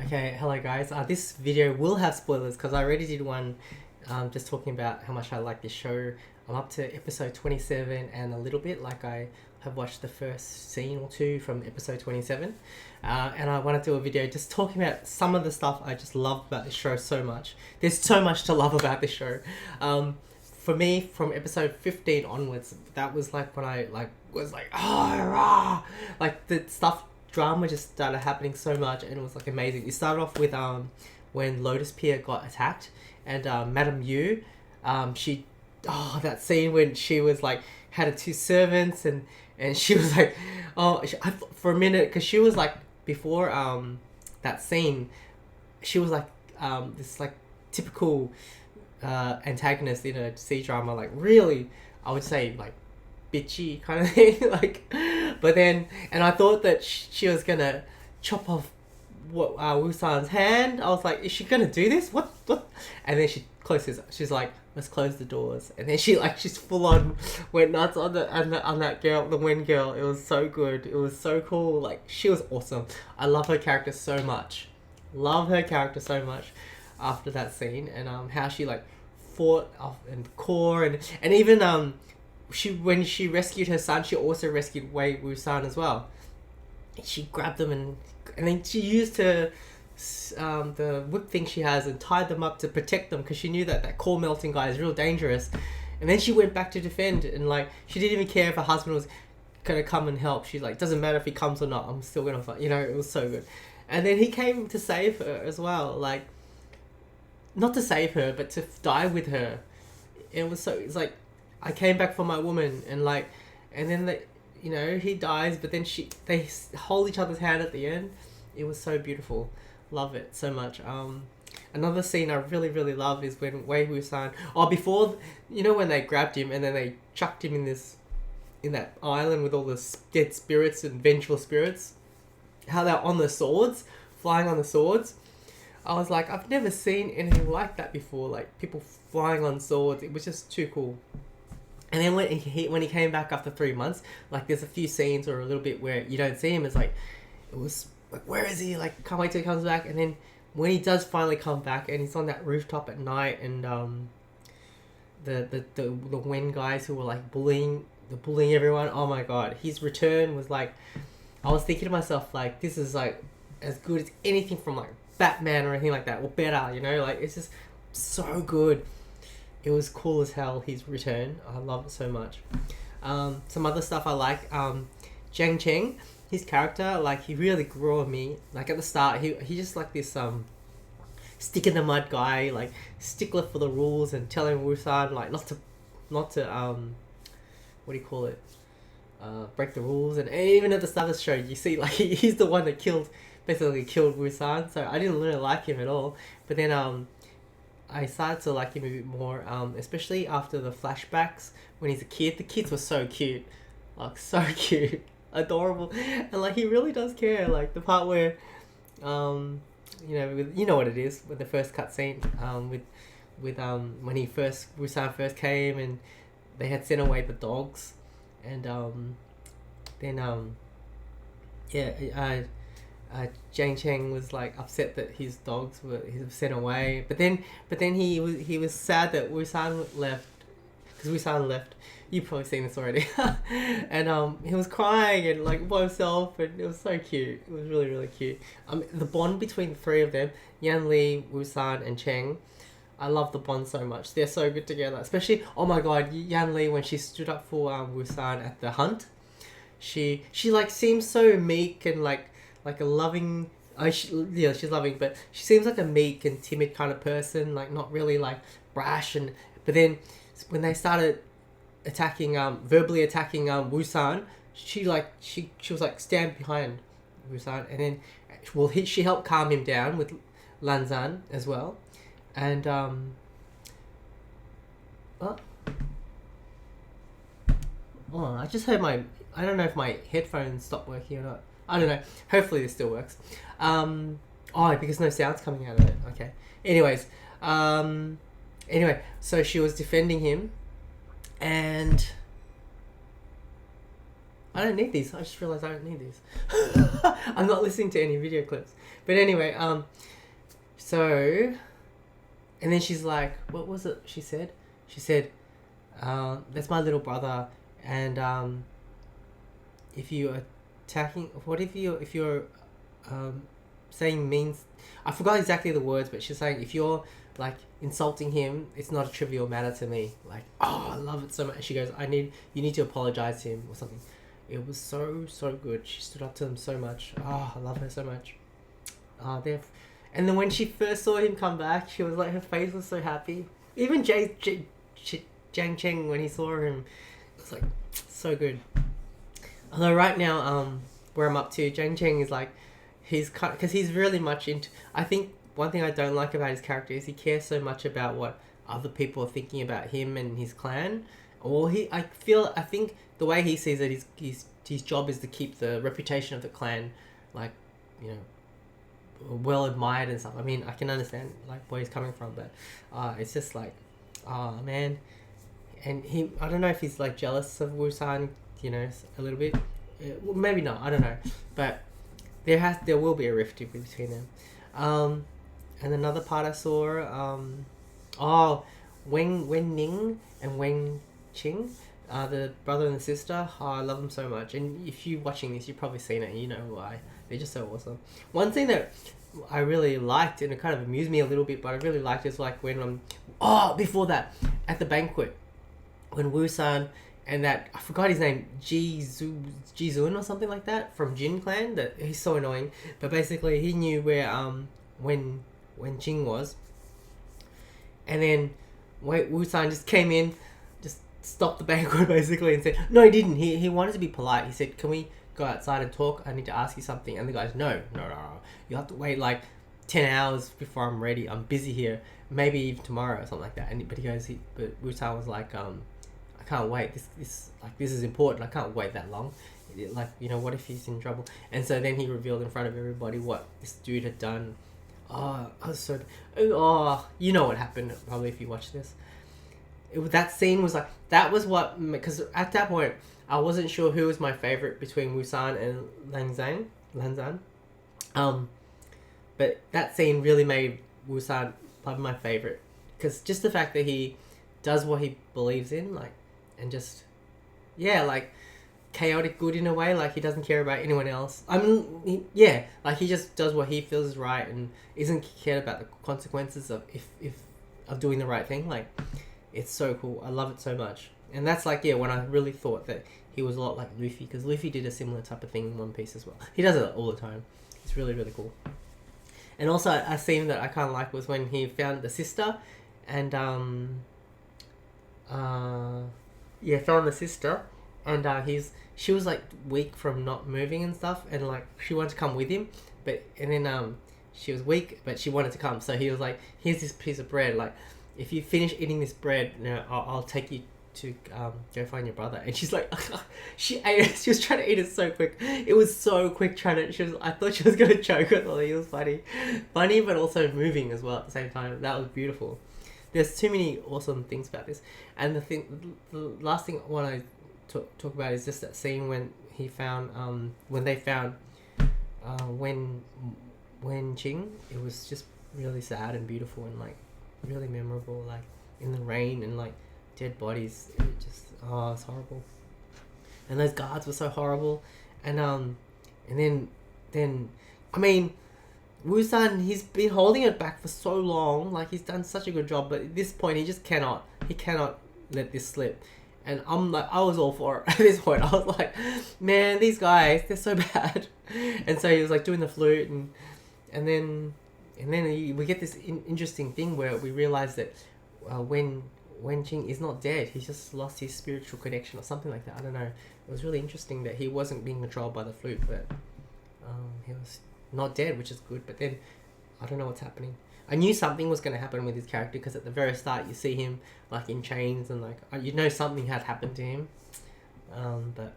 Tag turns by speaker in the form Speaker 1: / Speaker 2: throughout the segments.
Speaker 1: Okay, hello guys. This video will have spoilers because I already did one just talking about how much I like this show. I'm up to episode 27 and a little bit, like I have watched the first scene or two from episode 27. And I want to do a video just talking about some of the stuff I just love about this show so much. There's so much to love about this show. For me, from episode 15 onwards, that was like when I was like, oh, rah! Like the stuff, drama just started happening so much, and it was like amazing. It started off with when Lotus Pier got attacked, and Madame Yu, she, that scene when she was like had her two servants, and she was like, for a minute, because she was like before that scene, she was like this like typical antagonist in a C drama, like really, I would say like bitchy kind of thing, like, but then, and I thought that she was gonna chop off Wusan's hand. I was like, is she gonna do this? What? And then she closes. She's like, let's close the doors. And then she's full on went nuts on that girl, the Nguyen girl. It was so good. It was so cool. Like, she was awesome. I love her character so much. After that scene, and how she like fought off and core, and even when she rescued her son, she also rescued Wei Wusan as well. She grabbed them and then she used her the whip thing she has and tied them up to protect them, because she knew that core melting guy is real dangerous. And then she went back to defend, and like she didn't even care if her husband was gonna come and help. She's like, doesn't matter if he comes or not, I'm still gonna fight. You know, it was so good. And then he came to save her as well, like not to save her but to die with her. It's like, I came back for my woman, and then he dies, but then they hold each other's hand at the end. It was so beautiful. Love it so much. Another scene I really, really love is when Wei Wusan, before, when they grabbed him and then they chucked him in that island with all the dead spirits and vengeful spirits, how they're on the swords, flying on the swords. I was like, I've never seen anything like that before, like people flying on swords. It was just too cool. And then when he came back after 3 months, like there's a few scenes or a little bit where you don't see him. It's like, it was like, where is he? Like, can't wait till he comes back. And then when he does finally come back, and he's on that rooftop at night, and the Nguyen guys who were like bullying everyone. Oh my god, his return was like, I was thinking to myself, like, this is like as good as anything from like Batman or anything like that, or better. Like, it's just so good. It was cool as hell, his return. I love it so much. Some other stuff I like. Jiang Cheng, his character, like, he really grew on me. Like, at the start, he just like this stick in the mud guy, like stickler for the rules, and telling Wusan like not to what do you call it? Break the rules. And even at the start of the show, you see like he's the one that basically killed Wusan. So I didn't really like him at all. But then I started to like him a bit more, especially after the flashbacks when he's a kid. The kids were so cute, like so cute, adorable, and like he really does care. Like the part where, you know what it is with the first cutscene, with when Wusan first came and they had sent away the dogs, and then Jiang Cheng was like upset that his dogs were sent away, but then he was sad that Wusan left, because Wusan left. You've probably seen this already. And he was crying and like by himself, and it was so cute. It was really, really cute. The bond between the three of them, Yan Li, Wusan, and Cheng, I love the bond so much. They're so good together. Especially, oh my god, Yan Li, when she stood up for Wusan at the hunt, she like seems so meek and like a loving. She's loving, but she seems like a meek and timid kind of person, like not really like brash. But then when they started verbally attacking Wusan, she was like stand behind Wusan, and then she helped calm him down with Lanzan as well, and I just heard I don't know if my headphones stopped working or not. I don't know. Hopefully this still works. Because no sound's coming out of it. Okay. Anyways, so she was defending him, and I don't need these. I just realized I don't need these. I'm not listening to any video clips. But anyway, so, and then she's like, what was it she said? She said, that's my little brother, and if you're attacking, what if you're saying means, I forgot exactly the words, but she's saying if you're like insulting him, it's not a trivial matter to me. Like, oh, I love it so much. She goes, you need to apologize to him or something. It was so good. She stood up to him so much. Oh, I love her so much. And then when she first saw him come back, she was like, her face was so happy. Even Jang Cheng, when he saw him, it was like so good. Although right now, where I'm up to, Jang Cheng is like, because he's really much into, I think one thing I don't like about his character is he cares so much about what other people are thinking about him and his clan. Or I think the way he sees it, his job is to keep the reputation of the clan, like, you know, well admired and stuff. I mean, I can understand like where he's coming from, but it's just like, oh man. And I don't know if he's like jealous of Wusan, you know, a little bit. Well, maybe not, I don't know. But there will be a rift between them. And another part I saw, Wen Ning and Wen Qing, the brother and the sister. Oh, I love them so much. And if you're watching this, you've probably seen it and you know why. They're just so awesome. One thing that I really liked, and it kind of amused me a little bit, but I really liked is like when before that, at the banquet, when Wusan and that, I forgot his name, Jizun or something like that, from Jin clan, that he's so annoying, but basically he knew where when Jing was, and then Wusan just came in, just stopped the banquet basically and said, no, he didn't, he wanted to be polite. He said, can we go outside and talk? I need to ask you something. And the guy's, no, you have to wait like 10 hours before I'm ready. I'm busy here, maybe even tomorrow or something like that. But Wusan was like, I can't wait. This is important. I can't wait that long. Like, you know, what if he's in trouble? And so then he revealed in front of everybody what this dude had done. Oh, I was so... Oh, you know what happened probably if you watch this. That scene was like... That was what... Because at that point, I wasn't sure who was my favorite between Wusan and Lanzan. But that scene really made Wusan probably my favorite. Because just the fact that he does what he believes in, like... And just... Yeah, like... chaotic good in a way, like he doesn't care about anyone else. I mean, like he just does what he feels is right and isn't cared about the consequences of of doing the right thing. Like, it's so cool. I love it so much. And that's like, when I really thought that he was a lot like Luffy, because Luffy did a similar type of thing in One Piece as well. He does it all the time. It's really, really cool. And also a scene that I kind of like was when he found the sister and found the sister. And she was like weak from not moving and stuff, and like she wanted to come with him, and then she was weak, but she wanted to come. So he was like, "Here's this piece of bread. Like, if you finish eating this bread, you know, I'll take you to go find your brother." And she's like, she ate it. She was trying to eat it so quick. It was so quick. I thought she was gonna choke. I thought it was funny, but also moving as well at the same time. That was beautiful. There's too many awesome things about this, and the last thing I want to talk about is just that scene when he found when they found when Ching. It was just really sad and beautiful and like really memorable, like in the rain and like dead bodies. It just it's horrible, and those guards were so horrible. And then I mean, Wusan, he's been holding it back for so long, like he's done such a good job, but at this point he cannot let this slip. And I'm like, I was all for it at this point. I was like, man, these guys, they're so bad. And so he was like doing the flute, and then we get this interesting thing where we realize that when Ching is not dead, he's just lost his spiritual connection or something like that. I don't know. It was really interesting that he wasn't being controlled by the flute, but he was not dead, which is good. But then I don't know what's happening. I knew something was going to happen with his character because at the very start you see him like in chains and like you know something had happened to him. But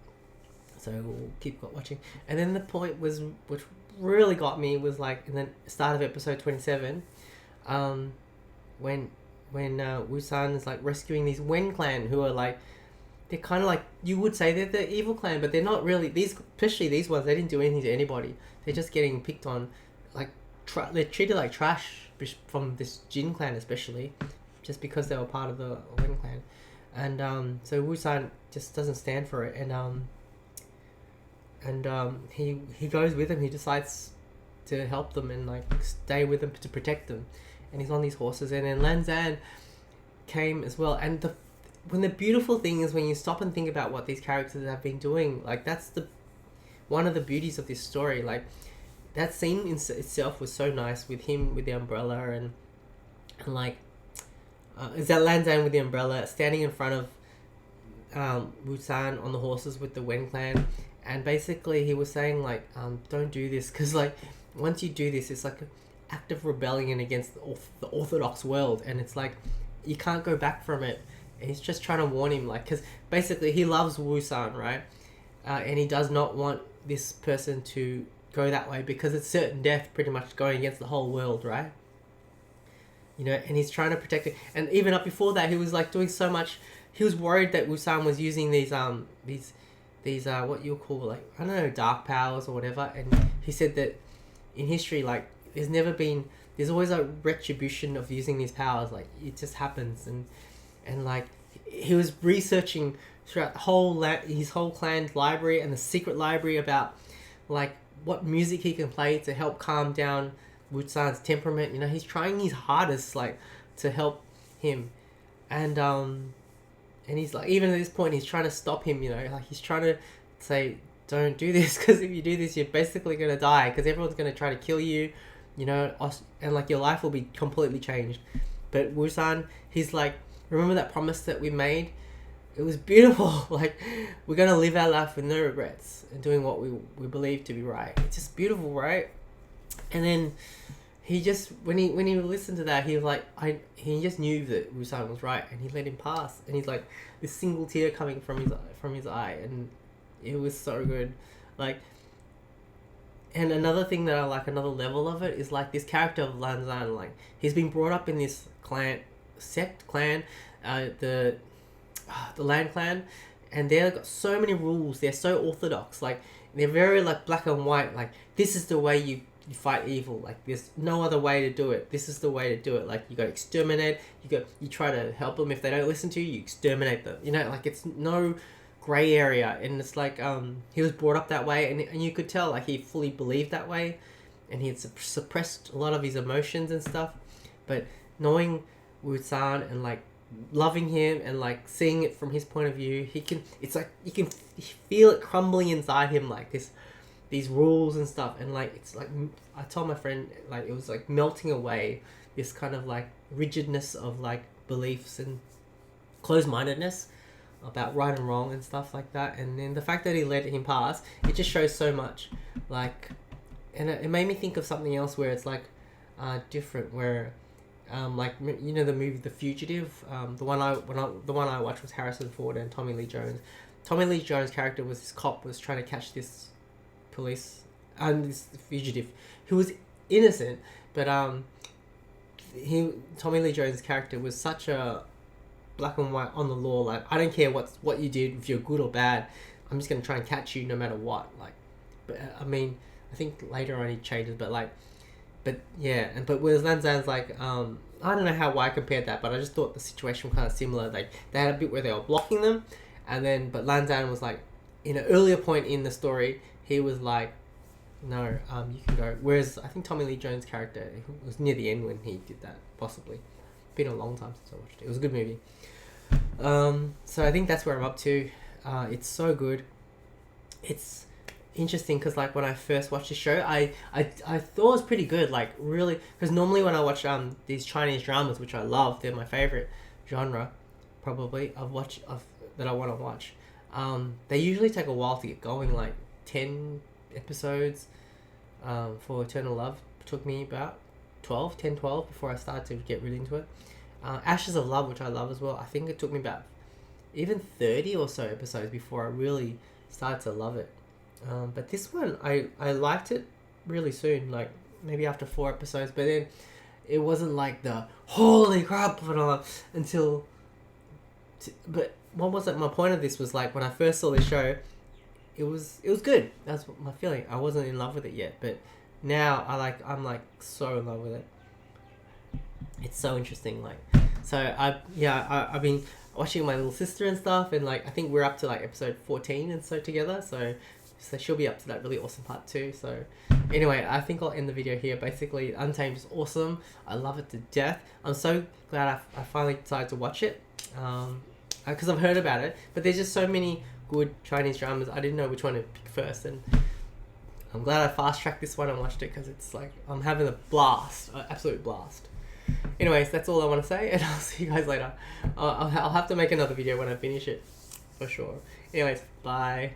Speaker 1: so we'll keep watching. And then the point was, which really got me, was like in the start of episode 27, when Wusan is like rescuing these Wen clan who are like, they're kind of like, you would say they're the evil clan, but they're not really. Especially these ones, they didn't do anything to anybody. They're just getting picked on. Like, they're treated like trash from this Jin clan especially, just because they were part of the Wen clan, and so Wusan just doesn't stand for it, and he goes with them. He decides to help them and like stay with them to protect them, and he's on these horses, and then Lanzan came as well. And the beautiful thing is when you stop and think about what these characters have been doing, like that's one of the beauties of this story. Like that scene in itself was so nice with him with the umbrella and like is that Lanzan with the umbrella standing in front of Wusan on the horses with the Wen clan, and basically he was saying like don't do this, because like once you do this it's like an act of rebellion against the orthodox world, and it's like you can't go back from it. And he's just trying to warn him, like, because basically he loves Wusan, right? And he does not want this person to go that way, because it's certain death pretty much going against the whole world, right? You know, and he's trying to protect it. And even up before that, he was like doing so much. He was worried that Wusan was using these what you call, like, I don't know, dark powers or whatever. And he said that in history, like, there's always a retribution of using these powers. Like, it just happens. And like he was researching throughout the whole his whole clan's library and the secret library about like what music he can play to help calm down Wusan's temperament. You know, he's trying his hardest like to help him, and he's like, even at this point he's trying to stop him. You know, like he's trying to say, don't do this, because if you do this you're basically gonna die, because everyone's gonna try to kill you. You know, and like your life will be completely changed. But Wusan, he's like, remember that promise that we made? It was beautiful. Like, we're going to live our life with no regrets and doing what we believe to be right. It's just beautiful, right? And then he just, when he listened to that, he was like, he just knew that Wusan was right, and he let him pass. And he's like, this single tear coming from his eye, and it was so good. Like, and another thing that I like, another level of it, is like this character of Lanzan. Like, he's been brought up in this clan, the Land clan, and they've got so many rules. They're so orthodox. Like, they're very like black and white. Like, this is the way you fight evil. Like, there's no other way to do it. This is the way to do it. Like, you got to exterminate. You try to help them. If they don't listen to you, you exterminate them. You know, like, it's no gray area. And it's like he was brought up that way, and you could tell like he fully believed that way, and he had suppressed a lot of his emotions and stuff. But knowing Wusan and like loving him and like seeing it from his point of view, it's like you can feel it crumbling inside him, like these rules and stuff, and like it's like, I told my friend, like it was like melting away this kind of like rigidness of like beliefs and closed-mindedness about right and wrong and stuff like that. And then the fact that he let him pass, it just shows so much. Like, and it made me think of something else where it's like different, where like, you know, the movie The Fugitive, the one I watched was Harrison Ford and Tommy Lee Jones. Tommy Lee Jones' character was this cop, was trying to catch this police and this fugitive who was innocent, but Tommy Lee Jones' character was such a black and white on the law. Like, I don't care what you did, if you're good or bad, I'm just gonna try and catch you no matter what. Like, but I mean, I think later on he changes, but yeah, but with Lanzan's like, I don't know why I compared that, but I just thought the situation was kind of similar. Like, they had a bit where they were blocking them, but Lanzan was like, in an earlier point in the story, he was like, no, you can go. Whereas I think Tommy Lee Jones' character, it was near the end when he did that, possibly. Been a long time since I watched it. It was a good movie. So I think that's where I'm up to. It's so good. It's interesting because like when I first watched the show, I thought it was pretty good. Like, really, because normally when I watch these Chinese dramas, which I love, they're my favorite genre, probably that I want to watch. They usually take a while to get going, like 10 episodes. For Eternal Love, it took me about 12 before I started to get really into it. Ashes of Love, which I love as well, I think it took me about even 30 or so episodes before I really started to love it. But this one, I liked it really soon, like maybe after 4 episodes, but then it wasn't like the holy crap until. But what was it? My point of this was like when I first saw this show, it was good. That's what my feeling. I wasn't in love with it yet, but now I'm like so in love with it. It's so interesting. Like, so I've been watching my little sister and stuff, and like I think we're up to like episode 14 and so together. So she'll be up to that really awesome part too. So anyway, I think I'll end the video here. Basically, Untamed is awesome. I love it to death. I'm so glad I finally decided to watch it. Because I've heard about it, but there's just so many good Chinese dramas. I didn't know which one to pick first, and I'm glad I fast tracked this one and watched it because it's like I'm having a blast, an absolute blast. Anyways, that's all I want to say, and I'll see you guys later. I'll have to make another video when I finish it, for sure. Anyways, bye.